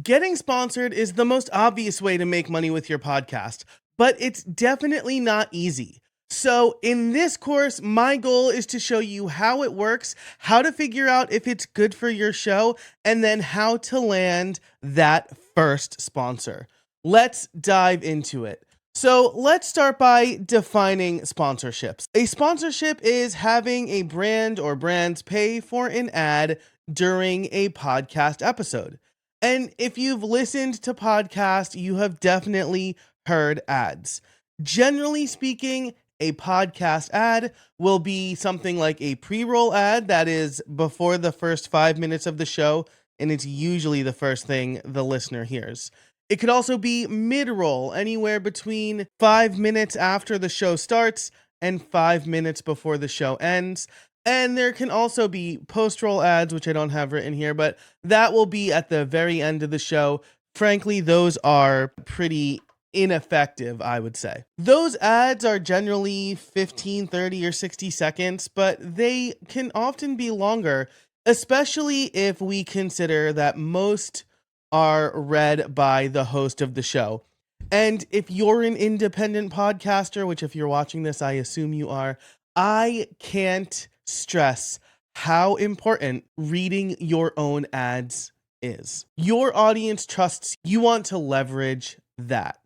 Getting sponsored is the most obvious way to make money with your podcast, but it's definitely not easy. So, in this course, my goal is to show you how it works, how to figure out if it's good for your show, and then how to land that first sponsor. Let's dive into it. So, let's start by defining sponsorships. A sponsorship is having a brand or brands pay for an ad during a podcast episode. And if you've listened to podcasts, you have definitely heard ads. Generally speaking, a podcast ad will be something like a pre-roll ad that is before the first 5 minutes of the show, and it's usually the first thing the listener hears. It could also be mid-roll, anywhere between 5 minutes after the show starts and 5 minutes before the show ends. And there can also be post-roll ads, which I don't have written here, but that will be at the very end of the show. Frankly, those are pretty ineffective, I would say. Those ads are generally 15, 30, or 60 seconds, but they can often be longer, especially if we consider that most are read by the host of the show. And if you're an independent podcaster, which if you're watching this, I assume you are, I can't stress how important reading your own ads is. Your audience trusts you. Want to leverage that.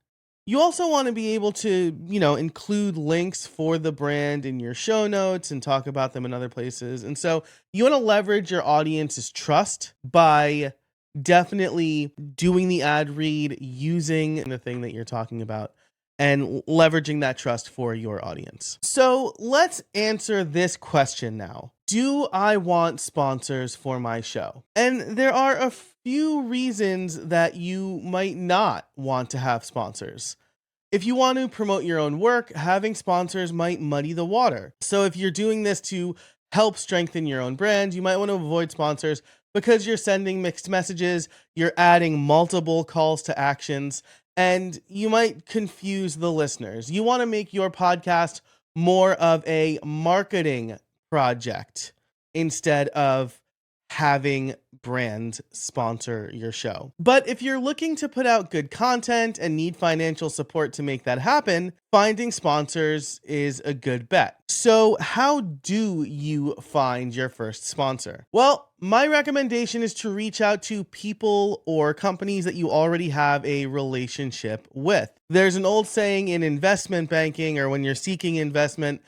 You also want to be able to, include links for the brand in your show notes and talk about them in other places. And so you want to leverage your audience's trust by definitely doing the ad read, using the thing that you're talking about, and leveraging that trust for your audience. So let's answer this question now. Do I want sponsors for my show? And there are a few reasons that you might not want to have sponsors. If you want to promote your own work, having sponsors might muddy the water. So if you're doing this to help strengthen your own brand, you might want to avoid sponsors because you're sending mixed messages, you're adding multiple calls to actions, and you might confuse the listeners. You want to make your podcast more of a marketing project instead of having brands sponsor your show. But if you're looking to put out good content and need financial support to make that happen, finding sponsors is a good bet. So how do you find your first sponsor? Well, my recommendation is to reach out to people or companies that you already have a relationship with. There's an old saying in investment banking, or when you're seeking investment,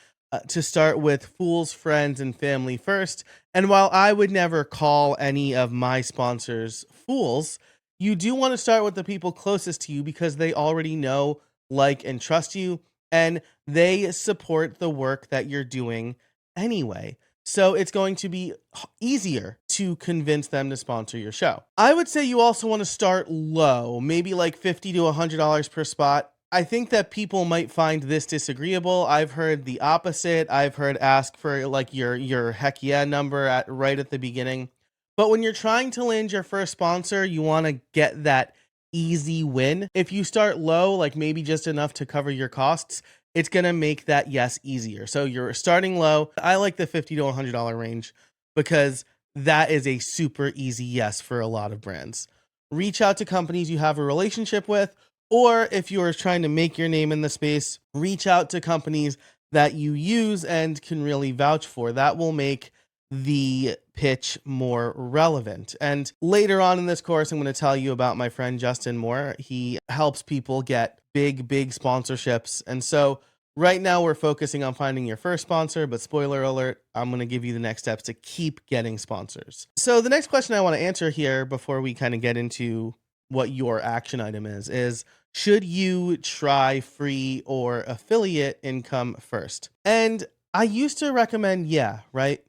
to start with fools, friends, and family first. And while I would never call any of my sponsors fools, you do want to start with the people closest to you because they already know, like, and trust you, and they support the work that you're doing anyway. So it's going to be easier to convince them to sponsor your show. I would say you also want to start low, maybe like $50 to $100 per spot. I think that people might find this disagreeable. I've heard the opposite. I've heard ask for like your heck yeah number right at the beginning. But when you're trying to land your first sponsor, you want to get that easy win. If you start low, like maybe just enough to cover your costs, it's going to make that yes easier. So you're starting low. I like the $50 to $100 range because that is a super easy yes for a lot of brands. Reach out to companies you have a relationship with. Or if you are trying to make your name in the space, reach out to companies that you use and can really vouch for. That will make the pitch more relevant. And later on in this course, I'm going to tell you about my friend Justin Moore. He helps people get big sponsorships. And so right now we're focusing on finding your first sponsor, but spoiler alert, I'm going to give you the next steps to keep getting sponsors. So the next question I want to answer here before we kind of get into what your action item is should you try free or affiliate income first? And I used to recommend, right?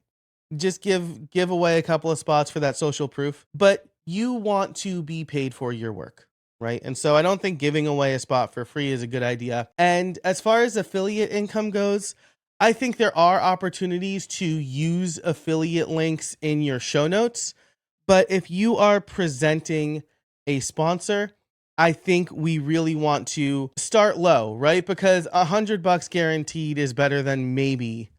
Just give away a couple of spots for that social proof, but you want to be paid for your work, right? And so I don't think giving away a spot for free is a good idea. And as far as affiliate income goes, I think there are opportunities to use affiliate links in your show notes, but if you are presenting a sponsor, I think we really want to start low, right? Because $100 guaranteed is better than maybe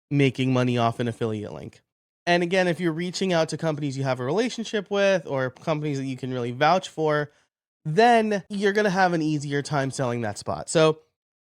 making money off an affiliate link. And again, if you're reaching out to companies you have a relationship with or companies that you can really vouch for, then you're going to have an easier time selling that spot. So,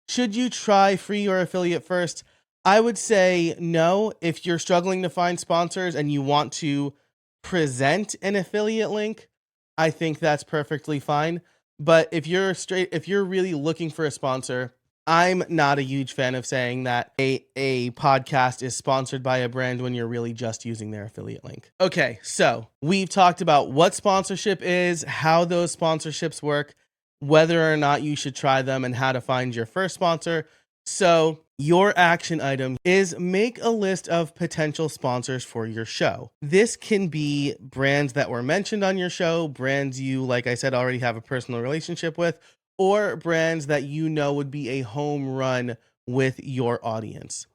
should you try free or affiliate first? I would say no. If you're struggling to find sponsors and you want to present an affiliate link, I think that's perfectly fine. But if you're really looking for a sponsor, I'm not a huge fan of saying that a podcast is sponsored by a brand when you're really just using their affiliate link. Okay, so we've talked about what sponsorship is, how those sponsorships work, whether or not you should try them, and how to find your first sponsor. So your action item is make a list of potential sponsors for your show. This can be brands that were mentioned on your show, brands you, like I said, already have a personal relationship with, or brands that you know would be a home run with your audience.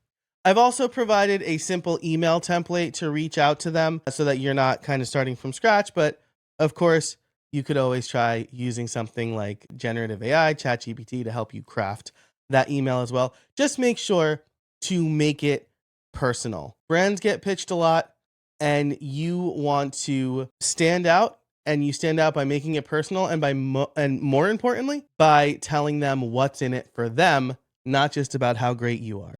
I've also provided a simple email template to reach out to them so that you're not kind of starting from scratch. But of course, you could always try using something like generative AI, ChatGPT, to help you craft that email as well. Just make sure to make it personal. Brands get pitched a lot, and you want to stand out, and you stand out by making it personal and and more importantly, by telling them what's in it for them, not just about how great you are.